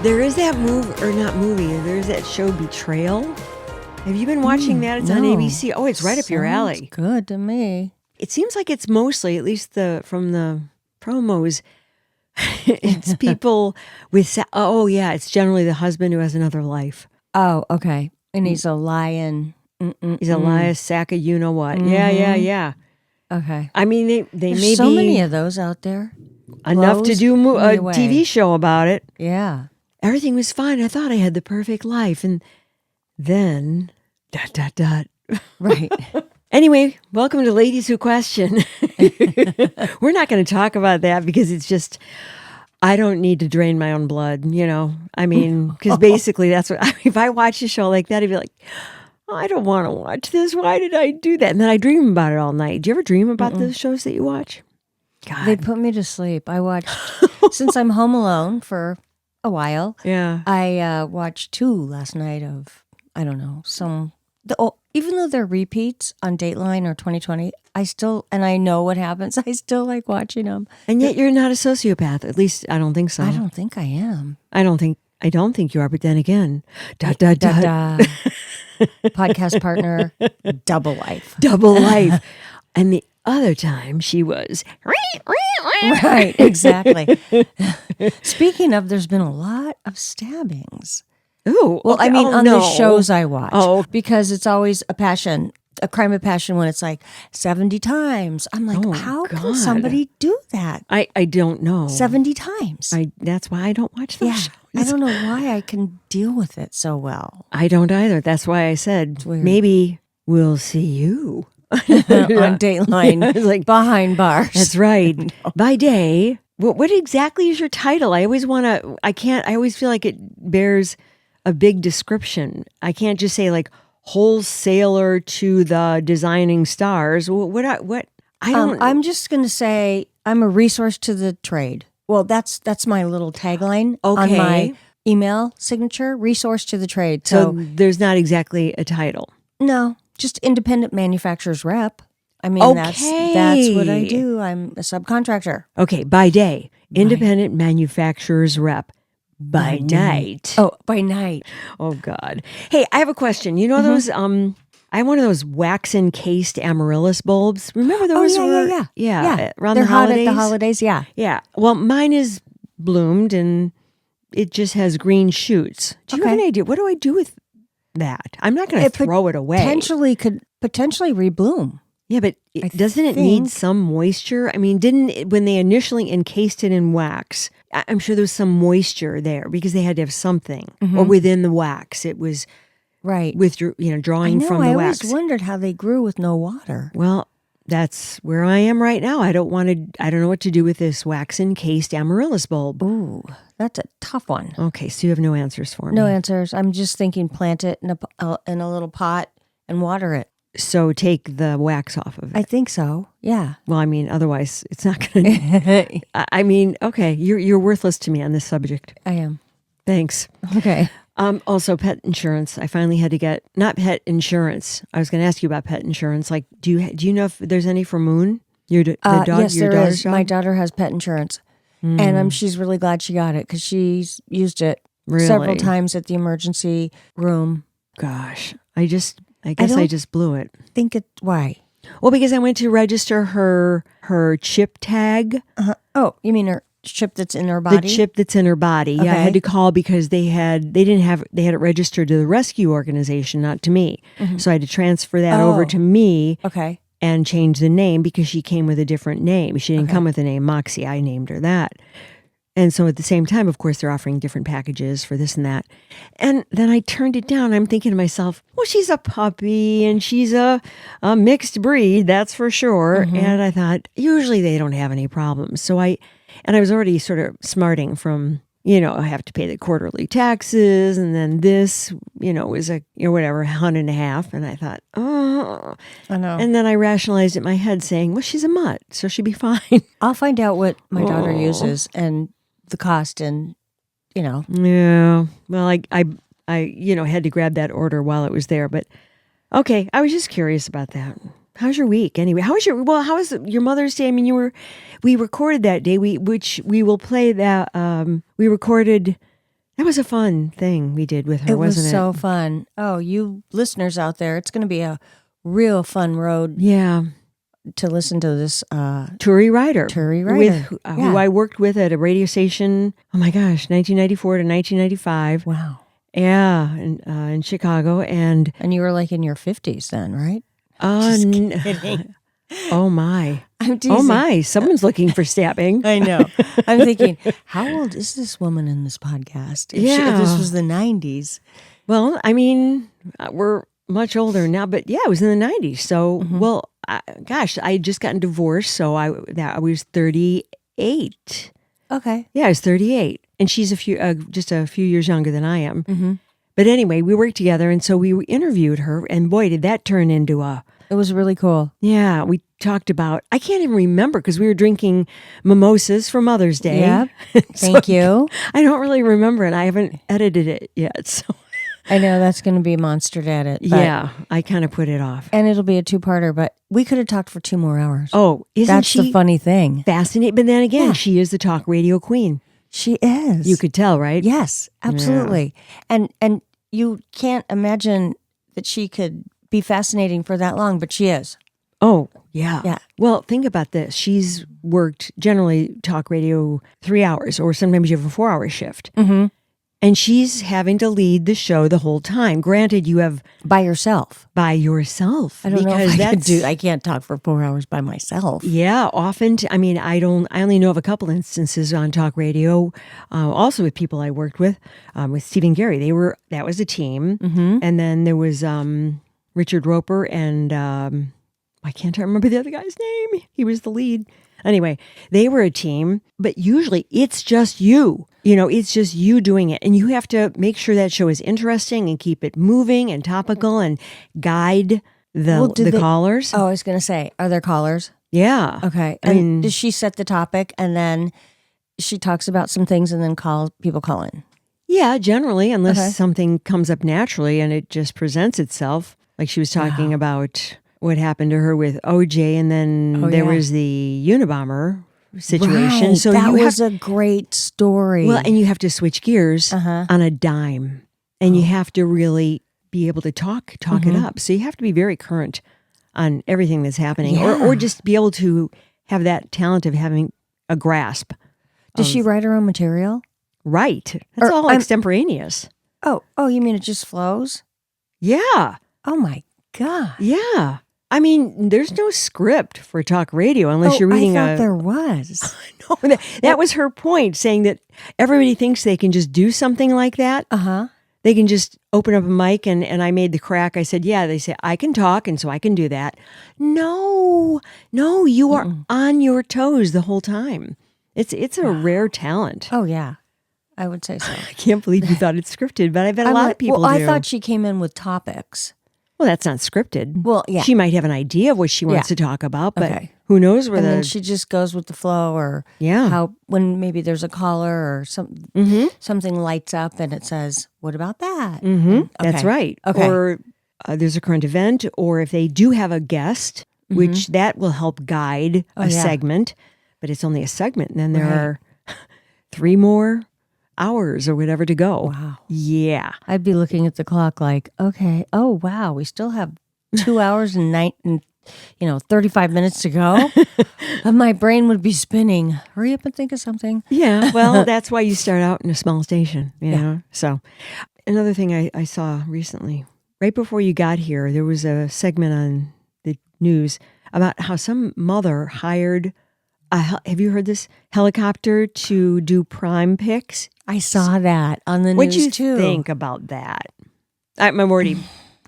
There is that there's that show Betrayal. Have you been watching that? It's on ABC. Oh, it's right up your alley. Good to me. It seems like it's mostly, at least from the promos, it's people with, it's generally the husband who has another life. Oh, okay. And he's a lion. He's a lion, sack of you-know-what. Yeah. Okay. I mean, they may so be many of those out there. enough to do a TV show about it. Yeah. Everything was fine. I thought I had the perfect life. And then, ... Right. Anyway, welcome to Ladies Who Question. We're not going to talk about that because it's just, I don't need to drain my own blood, I mean, because basically that's what, if I watch a show like that, I'd be like, I don't want to watch this. Why did I do that? And then I dream about it all night. Do you ever dream about the shows that you watch? God. They put me to sleep. I watched, since I'm home alone for a while, I watched 2 last night of, I don't know, even though they're repeats on Dateline or 2020, I know what happens. I still like watching them. And yet you're not a sociopath. At least I don't think so. I don't think I am. I don't think you are. But then again, ... Podcast partner, double life. Double life. And the other time she was... Right, exactly. Speaking of, there's been a lot of stabbings. Ooh, well, okay. I mean, on no. the shows I watch. Oh. Because it's always a crime of passion when it's like 70 times. I'm like, how can somebody do that? I don't know. 70 times. That's why I don't watch those shows. I don't know why I can deal with it so well. I don't either. That's why I said, maybe we'll see you. On Dateline, like behind bars. That's right. No. By day. What exactly is your title? I always feel like it bears a big description. I can't just say like wholesaler to the designing stars. I'm just going to say I'm a resource to the trade. Well, that's my little tagline on my email signature, resource to the trade. So there's not exactly a title. No, just independent manufacturer's rep. I mean, that's what I do. I'm a subcontractor. Okay, by day, independent manufacturer's rep. By night. Oh, by night. Oh, God. Hey, I have a question. You know those, I have one of those wax encased Amaryllis bulbs. Remember those? Yeah. Around They're the holidays? hot at the holidays, yeah. Yeah. Well, mine is bloomed and it just has green shoots. Do you have any idea? What do I do with that? I'm not going to throw it away. Could potentially rebloom. Yeah, but doesn't it need some moisture? I mean, when they initially encased it in wax, I'm sure there was some moisture there because they had to have something. Or within the wax, it was with your, drawing from the wax. I always wondered how they grew with no water. Well, that's where I am right now. I don't know what to do with this wax encased Amaryllis bulb. Ooh, that's a tough one. Okay, so you have no answers for me. No answers. I'm just thinking plant it in a little pot and water it. So take the wax off of it. I think so. Yeah. Well, I mean, otherwise it's not going to. I mean, okay, you're worthless to me on this subject. I am. Thanks. Okay. Also, pet insurance. I finally had to get not pet insurance. I was going to ask you about pet insurance. Like, do you know if there's any for Moon? The dog. Yes, your there is. dog? My daughter has pet insurance, and she's really glad she got it because she's used it several times at the emergency room. Gosh, I guess I just blew it. Why? Well, because I went to register her chip tag. Oh, you mean her chip that's in her body? The chip that's in her body. Okay. Yeah, I had to call because they had it registered to the rescue organization, not to me. So I had to transfer that over to me. Okay. And change the name because she came with a different name. She didn't come with the name Moxie. I named her that. And so at the same time, of course, they're offering different packages for this and that. And then I turned it down. I'm thinking to myself, well, she's a puppy and she's a mixed breed, that's for sure. And I thought, usually they don't have any problems. So I was already sort of smarting from, I have to pay the quarterly taxes. And then this, was whatever, $150. And I thought, oh. I know. And then I rationalized it in my head saying, well, she's a mutt, so she'll be fine. I'll find out what my daughter uses and the cost and, Yeah. Well, I had to grab that order while it was there. But okay, I was just curious about that. How's your week anyway? How was your Mother's Day? I mean, we recorded that day, which we will play that. We recorded That was a fun thing we did with her, wasn't it? It was so fun. Oh, you listeners out there, it's going to be a real fun road. Yeah. To listen to this Turi Ryder. With who I worked with at a radio station, oh my gosh, 1994 to 1995. Wow. Yeah, in Chicago. And you were like in your 50s then, right? Just kidding. Oh my. I'm teasing. Oh my, someone's looking for stabbing. I know. I'm thinking, how old is this woman in this podcast? If this was the 90s. Well, I mean, we're much older now, but yeah, it was in the 90s. So, well, gosh, I had just gotten divorced, so I was 38. Okay. Yeah, I was 38, and she's just a few years younger than I am. Mm-hmm. But anyway, we worked together, and so we interviewed her, and boy, did that turn into a... It was really cool. Yeah, we talked about, I can't even remember because we were drinking mimosas for Mother's Day. Yeah, So thank you. I don't really remember, and I haven't edited it yet, so... I know that's going to be a monster to edit. Yeah, I kind of put it off. And it'll be a two-parter, but we could have talked for 2 more hours. Oh, that's the funny thing. Fascinating. But then again, she is the talk radio queen. She is. You could tell, right? Yes, absolutely. Yeah. And you can't imagine that she could be fascinating for that long, but she is. Oh, yeah. Yeah. Well, think about this. She's worked generally talk radio 3 hours, or sometimes you have a 4-hour shift. Mm-hmm. And she's having to lead the show the whole time. Granted, you have... By yourself. By yourself. I don't know if I can't talk for 4 hours by myself. Yeah, often. I only know of a couple instances on talk radio, also with people I worked with Stephen Gary. That was a team. Mm-hmm. And then there was Richard Roper and I can't remember the other guy's name. He was the lead. Anyway, they were a team, but usually it's just you. It's just you doing it. And you have to make sure that show is interesting and keep it moving and topical and guide the callers. Oh, I was going to say, are there callers? Yeah. Okay. And does she set the topic and then she talks about some things and then people call in? Yeah, generally, unless something comes up naturally and it just presents itself. Like she was talking about what happened to her with OJ, and then there was the Unabomber situation. Right. So that was a great story. Well, and you have to switch gears on a dime, and you have to really be able to talk it up. So you have to be very current on everything that's happening, or just be able to have that talent of having a grasp. Does she write her own material? Right. That's all extemporaneous. Oh, you mean it just flows? Yeah. Oh my God. Yeah. I mean, there's no script for talk radio unless you're reading I thought there was. No, that was her point, saying that everybody thinks they can just do something like that. Uh-huh. They can just open up a mic and I made the crack. I said, yeah, they say, I can talk and so I can do that. No, you are on your toes the whole time. It's a rare talent. Oh, yeah. I would say so. I can't believe you thought it's scripted, but I bet a lot of people do. I thought she came in with topics. Well, that's not scripted. Well, yeah. She might have an idea of what she wants to talk about, but who knows where then she just goes with the flow, or how when maybe there's a caller or something lights up and it says, what about that? Mm-hmm. That's right. Okay. Or there's a current event, or if they do have a guest, which that will help guide a segment, but it's only a segment, and then there are 3 more hours or whatever to go. Wow. Yeah. I'd be looking at the clock like, okay, oh wow, we still have 2 hours and 35 minutes to go. And my brain would be spinning. Hurry up and think of something. Yeah. Well, that's why you start out in a small station, you know? So another thing I saw recently, right before you got here, there was a segment on the news about how some mother hired have you heard this? Helicopter to do prime picks. I saw that on the news What'd you too. think about that? I'm already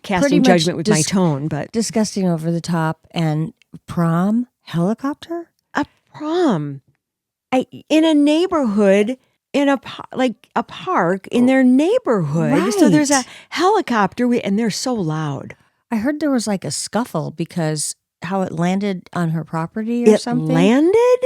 casting judgment with my tone, but disgusting, over the top. And prom helicopter? A prom in a neighborhood, in a park in their neighborhood. Right. So there's a helicopter, and they're so loud. I heard there was like a scuffle because how it landed on her property or something. It landed?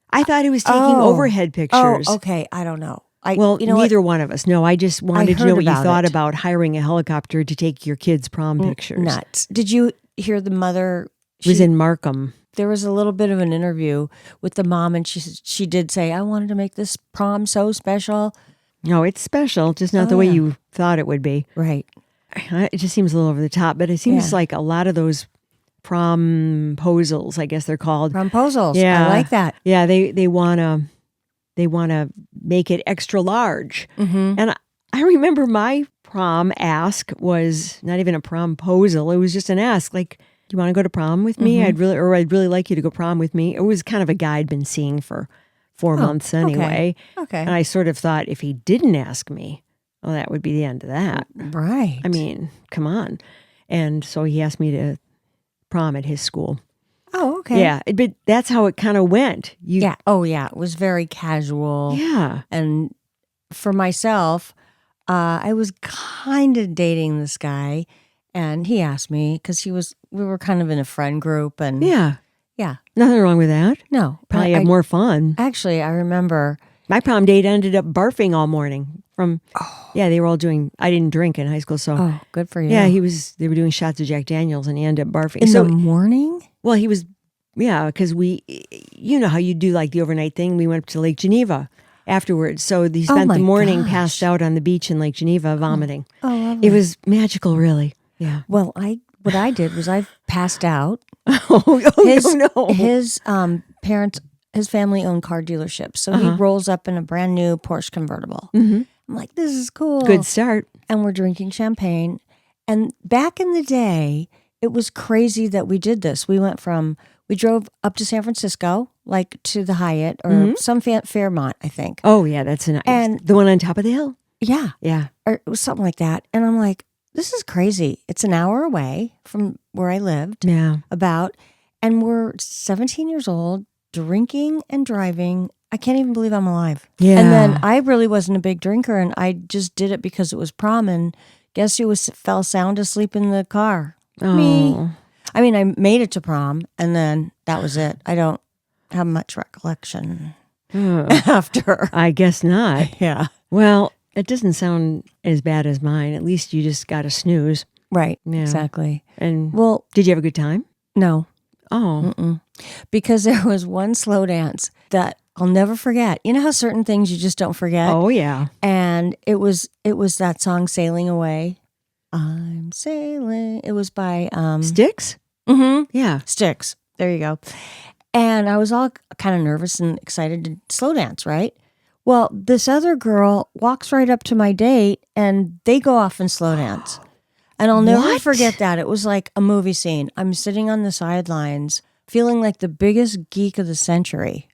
I thought it was taking overhead pictures. Oh, okay. I don't know. Neither one of us. No, I just wanted to know what you thought about hiring a helicopter to take your kids' prom pictures. Nuts. Did you hear the mother? She was in Markham. There was a little bit of an interview with the mom, and she did say, I wanted to make this prom so special. No, it's special, just not the way you thought it would be. Right. It just seems a little over the top, but it seems like a lot of those promposals, I guess they're called. Promposals. Yeah. I like that. Yeah, they wanna make it extra large. Mm-hmm. And I remember my prom ask was not even a promposal. It was just an ask, like, do you want to go to prom with me? I'd really like you to go prom with me. It was kind of a guy I'd been seeing for 4 months anyway. Okay. And I sort of thought if he didn't ask me, well, that would be the end of that. Right. I mean, come on. And so he asked me to prom at his school. Oh, okay. Yeah, but that's how it kind of went. Yeah. Oh, yeah. It was very casual. Yeah. And for myself, I was kind of dating this guy, and he asked me because we were kind of in a friend group, and Yeah. yeah, Nothing wrong with that. no, Probably have more fun. Actually, I remember My prom date ended up barfing all morning yeah, they were all I didn't drink in high school, so. Oh, good for you. Yeah, they were doing shots of Jack Daniels and he ended up barfing. In the morning? Well, he was, because you know how you do like the overnight thing. We went up to Lake Geneva afterwards. So he spent the morning passed out on the beach in Lake Geneva vomiting. Oh, lovely. It was magical, really. Yeah. Well, what I did was I passed out. No. His parents, his family owned car dealerships. So he rolls up in a brand new Porsche convertible. Mm-hmm. I'm like, this is cool. Good start. And we're drinking champagne. And back in the day, it was crazy that we did this. We drove up to San Francisco, like to the Hyatt or some Fairmont, I think. Oh, yeah, that's nice. And the one on top of the hill? Yeah. Yeah. Or it was something like that. And I'm like, this is crazy. It's an hour away from where I lived. Yeah. And we're 17 years old, drinking and driving. I can't even believe I'm alive. Yeah. And then I really wasn't a big drinker, and I just did it because it was prom. And guess who fell sound asleep in the car? Oh. Me. I mean, I made it to prom, and then that was it. I don't have much recollection after. I guess not. Yeah. Well, it doesn't sound as bad as mine. At least you just got a snooze. Right. Yeah. Exactly. And well, did you have a good time? No. Oh. Mm-mm. Because there was one slow dance that I'll never forget. You know how certain things you just don't forget? Oh, yeah. And it was that song, Sailing Away. I'm sailing. It was by Styx? Mm-hmm. Yeah. Styx. There you go. And I was all kind of nervous and excited to slow dance, right? Well, this other girl walks right up to my date and they go off and slow dance. And I'll never forget that. It was like a movie scene. I'm sitting on the sidelines feeling like the biggest geek of the century.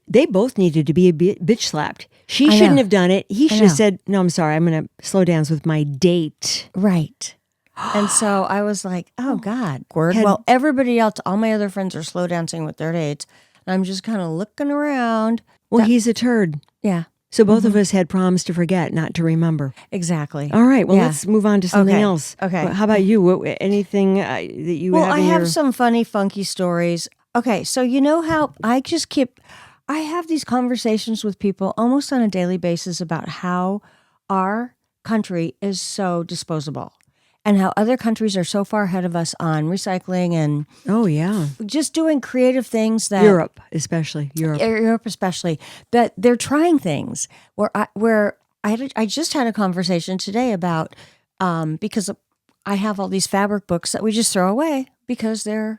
They both needed to be a bitch slapped. She shouldn't have done it. He should have said, no, I'm sorry. I'm going to slow dance with my date. Right. And so I was like, oh, God. Well, everybody else, all my other friends are slow dancing with their dates. And I'm just kind of looking around. Well, he's a turd. Yeah. So both of us had proms to forget, not to remember. Exactly. All right. Well, let's move on to something else. Okay. How about you? Anything that you have? Well, I have some funny, funky stories. Okay. So you know how I have these conversations with people almost on a daily basis about how our country is so disposable and how other countries are so far ahead of us on recycling and just doing creative things that Europe especially that they're trying things where I just had a conversation today about because I have all these fabric books that we just throw away because they're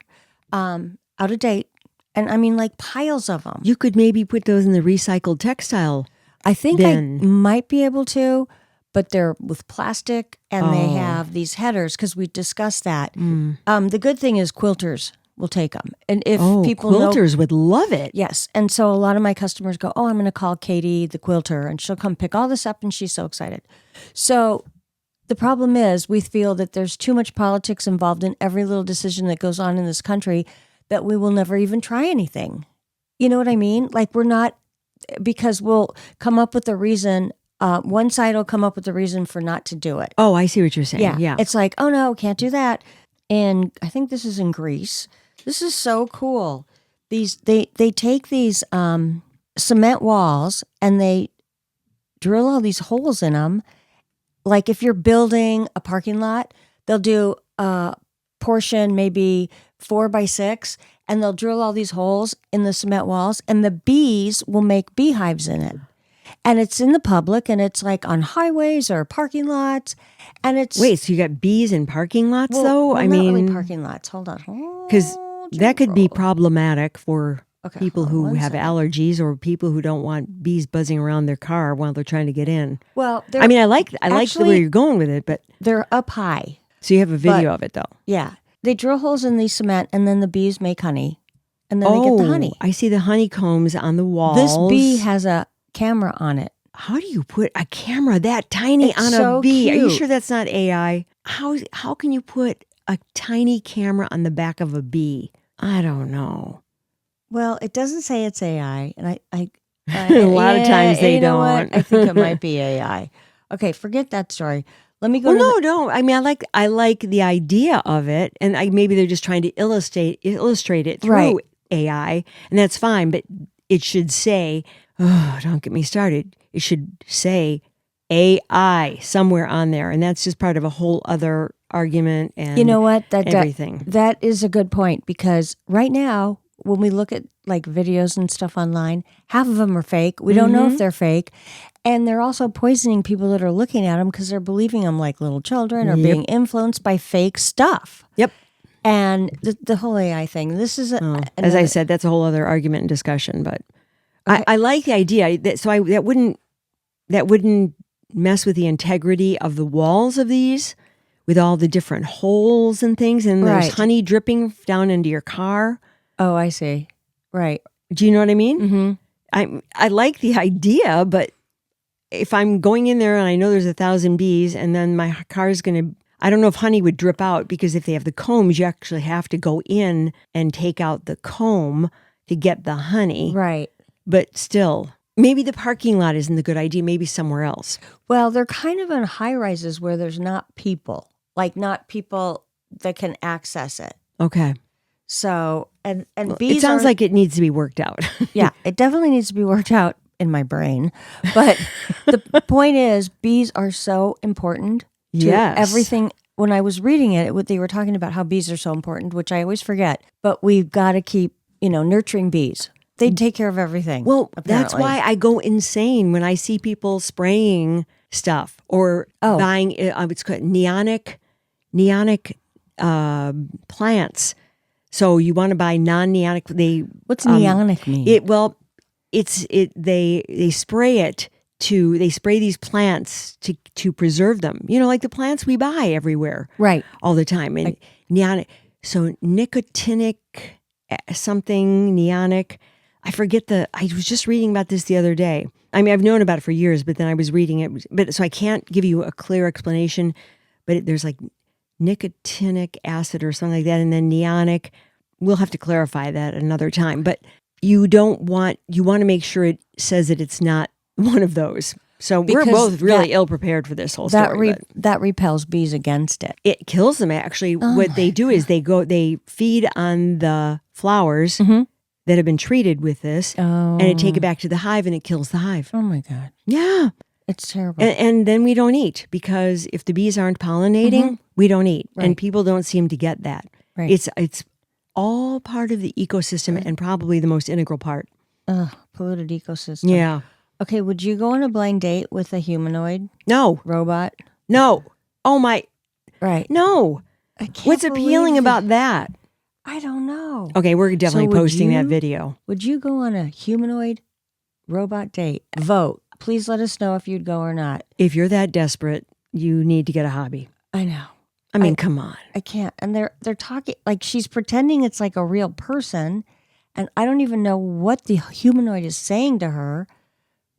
out of date. And I mean, like piles of them. You could maybe put those in the recycled textile. I think I might be able to, but they're with plastic and they have these headers because we discussed that. The good thing is quilters will take them. And if people quilters would love it. Yes. And so a lot of my customers go, I'm going to call Katie, the quilter, and she'll come pick all this up and she's so excited. So the problem is we feel that there's too much politics involved in every little decision that goes on in this country that we will never even try anything. You know what I mean? Like we're not, because we'll come up with a reason, one side will come up with a reason for not to do it. Oh, I see what you're saying. Yeah. It's like, oh no, can't do that. And I think this is in Greece. This is so cool. They take these cement walls and they drill all these holes in them. Like if you're building a parking lot, they'll do a portion maybe 4x6, and they'll drill all these holes in the cement walls, and the bees will make beehives in it. And it's in the public, and it's like on highways or parking lots. And it's Wait, so you got bees in parking lots, though? Well, I not mean, really parking lots. Hold on. because that could be problematic for people who have second. allergies or people who don't want bees buzzing around their car while they're trying to get in. Well, I mean, I like the way you're going with it, but they're up high. So you have a video of it, though. Yeah, they drill holes in the cement, and then the bees make honey, and then they get the honey. I see the honeycombs on the walls. This bee has a camera on it. How do you put a camera that tiny on so a bee? cute. Are you sure that's not AI? How can you put a tiny camera on the back of a bee? I don't know. Well, it doesn't say it's AI, and I a lot of times they don't. What? I think it might be AI. Okay, forget that story. Let me go. No. I mean, I like the idea of it, and maybe they're just trying to illustrate it through AI, and that's fine. But it should say, "Oh, don't get me started." It should say AI somewhere on there, and that's just part of a whole other argument. And you know what? Everything that is a good point, because right now, when we look at like videos and stuff online, half of them are fake. We don't know if they're fake. And they're also poisoning people that are looking at them because they're believing them like little children or being influenced by fake stuff. Yep. And the whole AI thing, this is, as I said, that's a whole other argument and discussion. But I like the idea that wouldn't mess with the integrity of the walls of these with all the different holes and things. And there's honey dripping down into your car. Oh, I see. Right. Do you know what I mean? Mm-hmm. I like the idea, but if I'm going in there and I know there's 1,000 bees and then my car is going to, I don't know if honey would drip out, because if they have the combs, you actually have to go in and take out the comb to get the honey. Right. But still, maybe the parking lot isn't a good idea. Maybe somewhere else. Well, they're kind of in high rises where there's not people, not people that can access it. Okay. So, and bees, it sounds like it needs to be worked out. Yeah, it definitely needs to be worked out in my brain. But the point is, bees are so important to everything. When I was reading it, they were talking about how bees are so important, which I always forget. But we've got to keep, nurturing bees. They take care of everything. Well, apparently. That's why I go insane when I see people spraying stuff or buying it's called neonic plants. So you want to buy non-neonic. What's neonic mean? They spray these plants to preserve them. Like the plants we buy everywhere, right, all the time. And neonic. So nicotinic something neonic. I forget I was just reading about this the other day. I mean, I've known about it for years, but then I was reading it. So I can't give you a clear explanation. But there's like nicotinic acid or something like that, and then neonic. We'll have to clarify that another time. But you want to make sure it says that it's not one of those. So we're both really ill prepared for this whole story. That repels bees against it. It kills them, actually. What they do is they feed on the flowers that have been treated with this, and they take it back to the hive, and it kills the hive. Oh my God. Yeah. It's terrible. And then we don't eat, because if the bees aren't pollinating, we don't eat. Right. And people don't seem to get that. Right. It's all part of the ecosystem, and probably the most integral part. Polluted ecosystem. Yeah. Okay, would you go on a blind date with a humanoid? No. Robot? No. Oh my. Right. No. I can't What's appealing about that? I don't know. Okay, we're definitely posting that video. Would you go on a humanoid robot date? Vote. Please let us know if you'd go or not. If you're that desperate, you need to get a hobby. I know. I mean, come on. I can't. And they're talking, like she's pretending it's like a real person, and I don't even know what the humanoid is saying to her,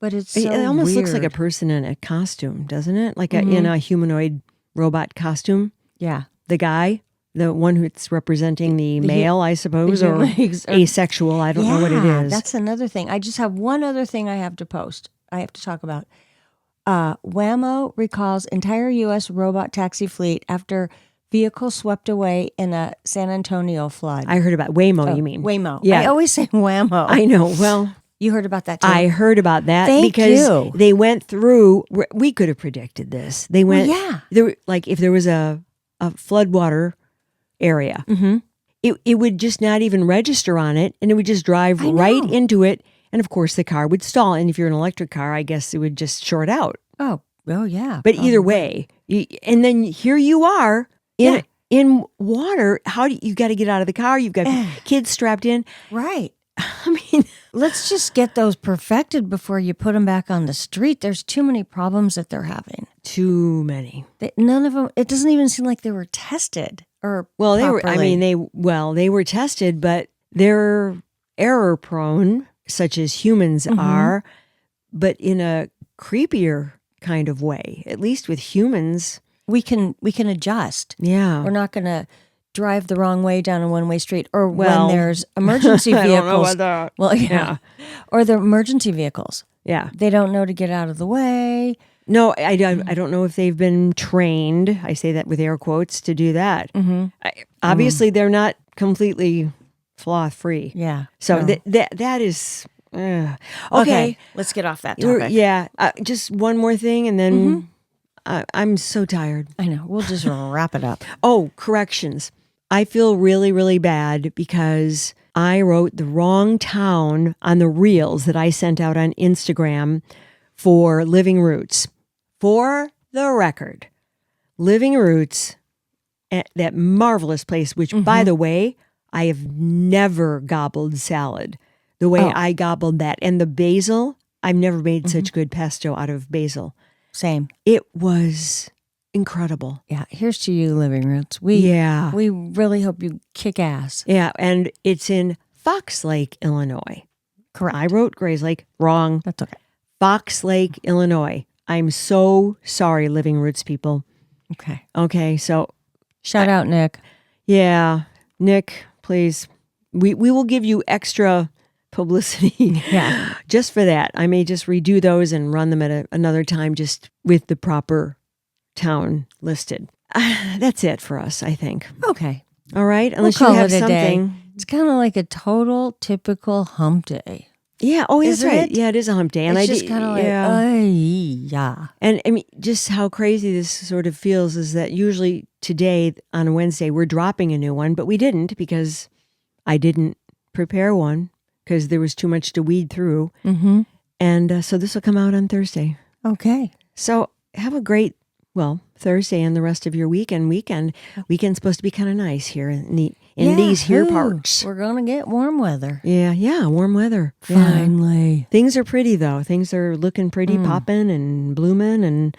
but it almost weird. Looks like a person in a costume, doesn't it? Like in a humanoid robot costume. Yeah. The guy, the one who's representing the male, I suppose, or asexual. I don't know what it is. That's another thing. I just have one other thing I have to post. I have to talk about. Waymo recalls entire U.S. robot taxi fleet after vehicle swept away in a San Antonio flood. I heard about Waymo, you mean? Waymo. Yeah. I always say Whammo. I know. Well, you heard about that too? I heard about that because they went through, we could have predicted this. They went, like if there was a floodwater area, it would just not even register on it, and it would just drive right into it. And of course, the car would stall. And if you're an electric car, I guess it would just short out. Oh yeah. But either way, and then here you are in water. How do you got to get out of the car? You've got kids strapped in. Right. I mean, let's just get those perfected before you put them back on the street. There's too many problems that they're having. Too many. None of them. It doesn't even seem like they were tested or well, properly. they were tested, but they're error prone, such as humans are, but in a creepier kind of way. At least with humans, we can adjust. Yeah, we're not going to drive the wrong way down a one-way street, or when there's emergency vehicles. I don't know about that. Well, yeah. Or the emergency vehicles. Yeah. They don't know to get out of the way. No, I don't know if they've been trained, I say that with air quotes, to do that. Obviously, they're not completely flaw-free. Yeah. So that is... Okay. Let's get off that topic. Yeah. Just one more thing, and then I'm so tired. I know. We'll just wrap it up. Oh, corrections. I feel really, really bad because I wrote the wrong town on the reels that I sent out on Instagram for Living Roots. For the record, Living Roots, that marvelous place, which, by the way, I have never gobbled salad the way I gobbled that. And the basil, I've never made such good pesto out of basil. Same. It was incredible. Yeah. Here's to you, Living Roots. We really hope you kick ass. Yeah. And it's in Fox Lake, Illinois. Correct. I wrote Grays Lake. Wrong. That's okay. Fox Lake, Illinois. I'm so sorry, Living Roots people. Okay. So shout out, Nick. Yeah. Nick, please. We will give you extra publicity just for that. I may just redo those and run them at another time just with the proper town listed. That's it for us, I think. Okay. All right. Unless you have something. Day. It's kind of like a total typical hump day. Yeah. Oh, that's right. It? Yeah, it is a hump day. And it's just kind of like, yeah. And I mean, just how crazy this sort of feels is that usually today on a Wednesday, we're dropping a new one, but we didn't because I didn't prepare one because there was too much to weed through. And so this will come out on Thursday. Okay. So have a great, Thursday and the rest of your weekend. Weekend's supposed to be kind of nice here in these here parts. We're going to get warm weather. Yeah, warm weather. Finally. Yeah. Things are pretty, though. Things are looking pretty, popping and blooming, and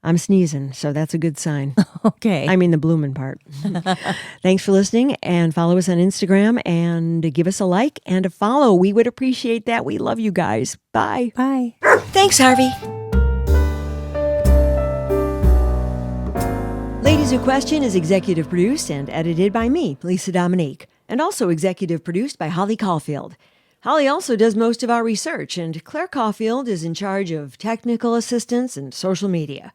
I'm sneezing, so that's a good sign. Okay. I mean the blooming part. Thanks for listening, and follow us on Instagram, and give us a like and a follow. We would appreciate that. We love you guys. Bye. Bye. Thanks, Harvey. Ladies Who Question is executive produced and edited by me, LiseDominique, and also executive produced by HolliCaulfield. Holly also does most of our research, and Claire Caulfield is in charge of technical assistance and social media.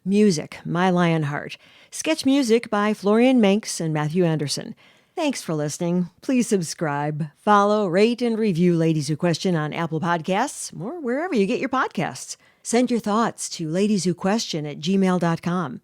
Music, My Lionheart. Sketch music by Florian Manx and Matthew Anderson. Thanks for listening. Please subscribe, follow, rate, and review Ladies Who Question on Apple Podcasts or wherever you get your podcasts. Send your thoughts to ladieswhoquestion@gmail.com.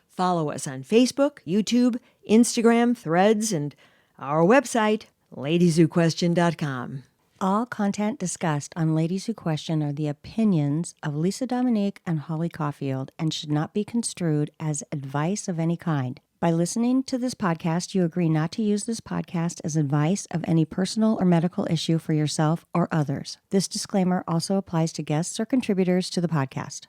Follow us on Facebook, YouTube, Instagram, Threads, and our website, LadiesWhoQuestion.com. All content discussed on Ladies Who Question are the opinions of LiseDominique and HolliCaulfield and should not be construed as advice of any kind. By listening to this podcast, you agree not to use this podcast as advice of any personal or medical issue for yourself or others. This disclaimer also applies to guests or contributors to the podcast.